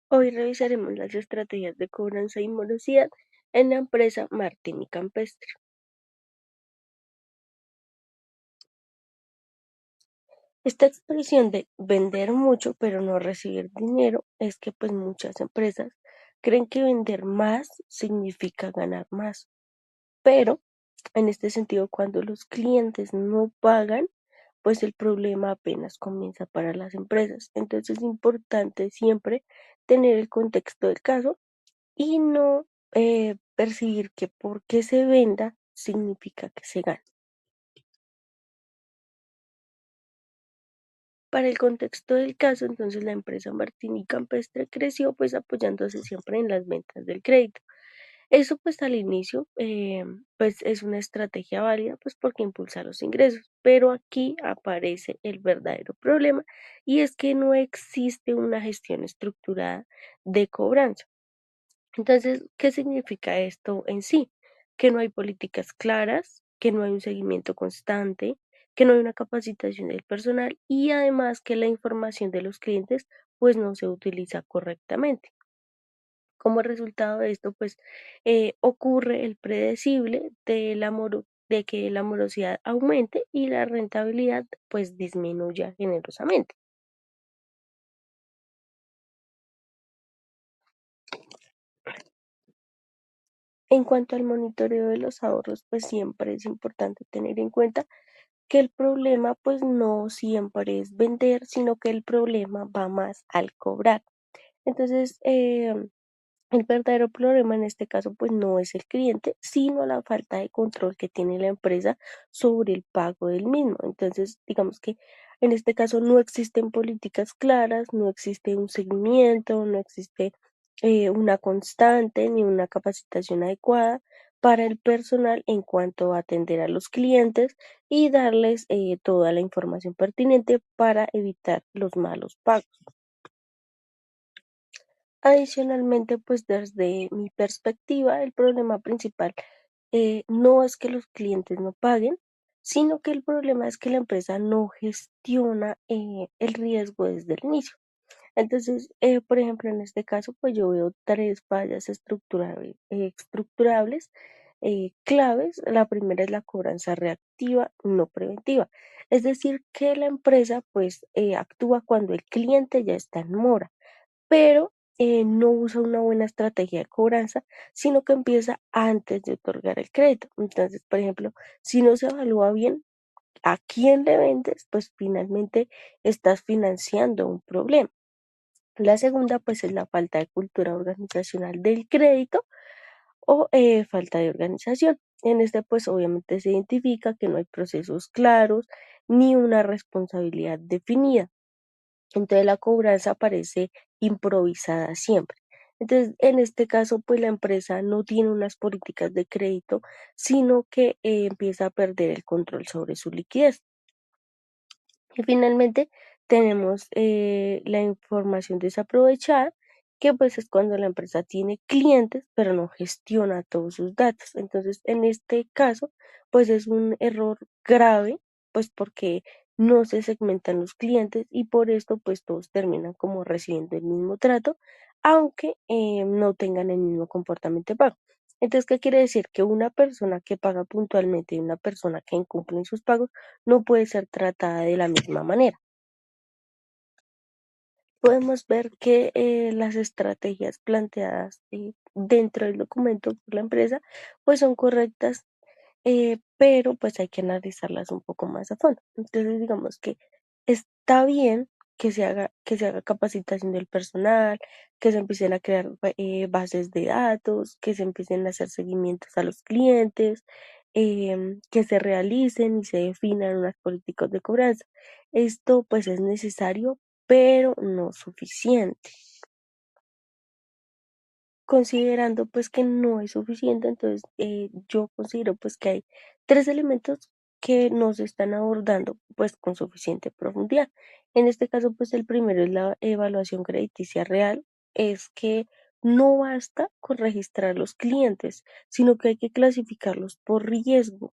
Hoy revisaremos las estrategias de cobranza y morosidad en la empresa Martín y Campestre. Esta expresión de vender mucho pero no recibir dinero es que pues muchas empresas creen que vender más significa ganar más, pero en este sentido cuando los clientes no pagan, pues el problema apenas comienza para las empresas. Entonces es importante siempre tener el contexto del caso y no percibir que porque se venda significa que se gana. Para el contexto del caso, entonces la empresa Martín y Campestre creció pues apoyándose siempre en las ventas del crédito. Eso pues al inicio pues es una estrategia válida pues porque impulsa los ingresos, pero aquí aparece el verdadero problema y es que no existe una gestión estructurada de cobranza. Entonces, ¿qué significa esto en sí? Que no hay políticas claras, que no hay un seguimiento constante, que no hay una capacitación del personal y además que la información de los clientes pues no se utiliza correctamente. Como resultado de esto, pues ocurre el predecible de que la morosidad aumente y la rentabilidad pues disminuya generosamente. En cuanto al monitoreo de los ahorros, pues siempre es importante tener en cuenta que el problema pues no siempre es vender, sino que el problema va más al cobrar. Entonces, el verdadero problema en este caso pues no es el cliente, sino la falta de control que tiene la empresa sobre el pago del mismo. Entonces, digamos que en este caso no existen políticas claras, no existe un seguimiento, no existe una constante ni una capacitación adecuada para el personal en cuanto a atender a los clientes y darles toda la información pertinente para evitar los malos pagos. Adicionalmente, pues desde mi perspectiva, el problema principal no es que los clientes no paguen, sino que el problema es que la empresa no gestiona el riesgo desde el inicio. Entonces, por ejemplo, en este caso, pues yo veo tres fallas estructurables claves. La primera es la cobranza reactiva, no preventiva. Es decir, que la empresa pues actúa cuando el cliente ya está en mora, pero no usa una buena estrategia de cobranza, sino que empieza antes de otorgar el crédito. Entonces, por ejemplo, si no se evalúa bien a quién le vendes, pues finalmente estás financiando un problema. La segunda, pues, es la falta de cultura organizacional del crédito o falta de organización. En este, pues, obviamente se identifica que no hay procesos claros ni una responsabilidad definida. Entonces la cobranza parece improvisada siempre. Entonces, en este caso, pues la empresa no tiene unas políticas de crédito, sino que empieza a perder el control sobre su liquidez. Y finalmente tenemos la información desaprovechada, que pues es cuando la empresa tiene clientes, pero no gestiona todos sus datos. Entonces, en este caso, pues es un error grave, pues porque no se segmentan los clientes y por esto pues todos terminan como recibiendo el mismo trato, aunque no tengan el mismo comportamiento de pago. Entonces, ¿qué quiere decir? Que una persona que paga puntualmente y una persona que incumple en sus pagos no puede ser tratada de la misma manera. Podemos ver que las estrategias planteadas dentro del documento por la empresa pues son correctas, pero pues hay que analizarlas un poco más a fondo. Entonces digamos que está bien que se haga capacitación del personal, que se empiecen a crear bases de datos, que se empiecen a hacer seguimientos a los clientes, que se realicen y se definan unas políticas de cobranza. Esto pues es necesario, pero no suficiente. Considerando pues que no es suficiente, entonces yo considero pues que hay tres elementos que no se están abordando pues con suficiente profundidad. En este caso pues el primero es la evaluación crediticia real, es que no basta con registrar los clientes, sino que hay que clasificarlos por riesgo.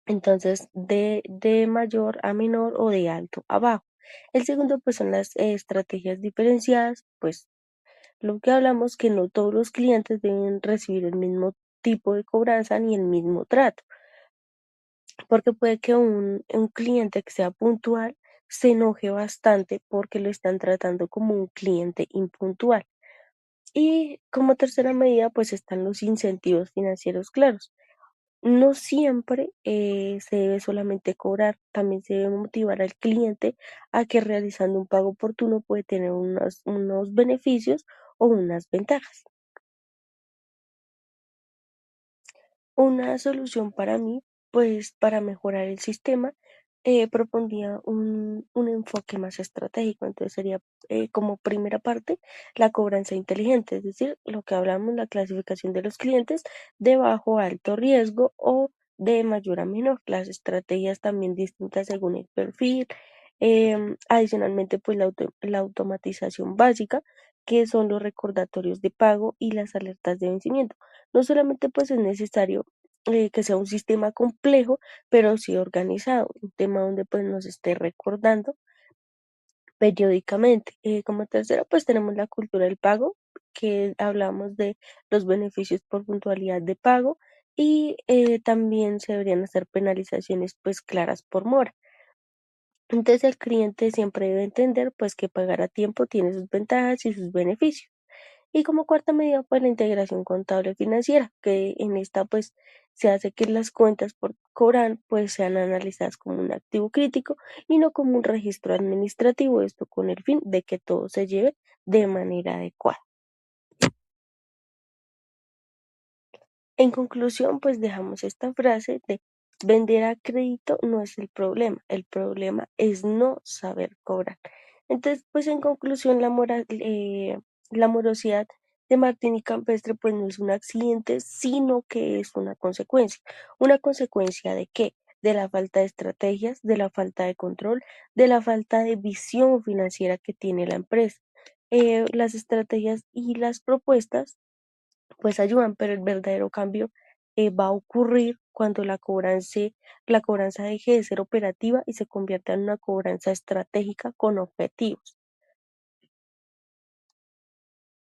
Entonces, de mayor a menor o de alto a bajo. El segundo, pues son las estrategias diferenciadas, pues lo que hablamos que no todos los clientes deben recibir el mismo tipo de cobranza ni el mismo trato, porque puede que un cliente que sea puntual se enoje bastante porque lo están tratando como un cliente impuntual. Y como tercera medida, pues están los incentivos financieros claros. No siempre se debe solamente cobrar, también se debe motivar al cliente a que realizando un pago oportuno puede tener unos beneficios o unas ventajas. Una solución para mí, pues para mejorar el sistema, propondría un enfoque más estratégico. Entonces sería como primera parte la cobranza inteligente, es decir, lo que hablamos, la clasificación de los clientes de bajo a alto riesgo o de mayor a menor. Las estrategias también distintas según el perfil. Adicionalmente, pues la automatización básica, que son los recordatorios de pago y las alertas de vencimiento. No solamente pues es necesario que sea un sistema complejo, pero sí organizado, un tema donde pues nos esté recordando periódicamente. Como tercera, pues tenemos la cultura del pago, que hablamos de los beneficios por puntualidad de pago y también se deberían hacer penalizaciones pues claras por mora. Entonces el cliente siempre debe entender pues que pagar a tiempo tiene sus ventajas y sus beneficios. Y como cuarta medida, pues la integración contable financiera, que en esta pues se hace que las cuentas por cobrar pues sean analizadas como un activo crítico y no como un registro administrativo, esto con el fin de que todo se lleve de manera adecuada. En conclusión, pues dejamos esta frase de vender a crédito no es el problema es no saber cobrar. Entonces, pues en conclusión, la morosidad de Martín y Campestre pues no es un accidente, sino que es una consecuencia. ¿Una consecuencia de qué? De la falta de estrategias, de la falta de control, de la falta de visión financiera que tiene la empresa. Las estrategias y las propuestas pues ayudan, pero el verdadero cambio va a ocurrir cuando la cobranza deje de ser operativa y se convierta en una cobranza estratégica con objetivos.